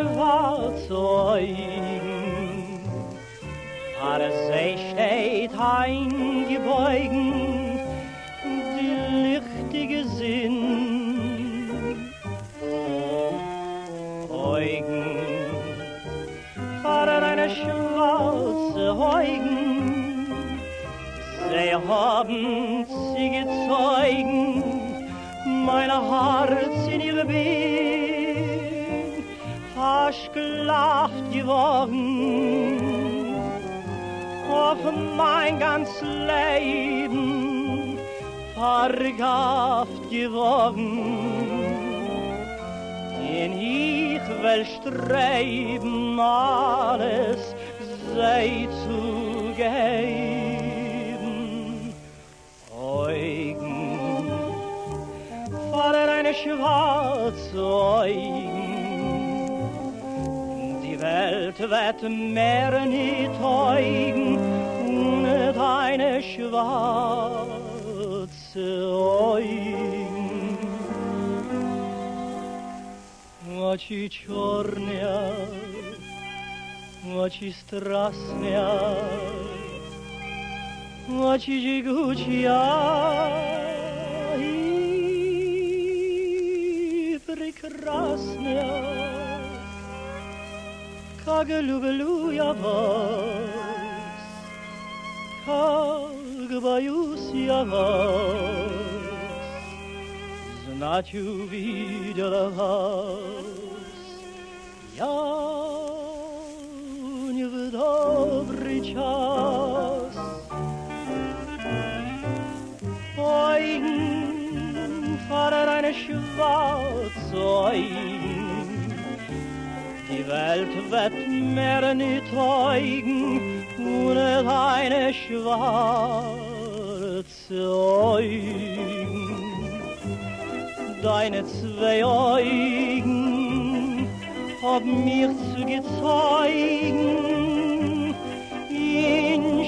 schwarze Augen, sie steht eingebeugn, die lichtige Sinn. Augen, eine schwarze Augen, sie haben tsigetsoygn, meine Harts in ihre Bein, farshklaft gevorn, auf mein ganz Leybn, fargaft gevorn. In ich will streben, alles sei zu geben. Augen, fallen eine schwarze Augen, die Welt wird mehr nicht teugen, ohne deine schwarze Augen. Очи чёрные, очи страстные, очи жгучие и прекрасные, как люблю я вас, как боюсь я вас, знать увидела вас. Я не в добрый час. Augen, fallen eine schwarze Augen, die Welt wird mehr nicht teugen, ohne deine schwarze Augen. Deine zwei Augen hab mir zugezogen in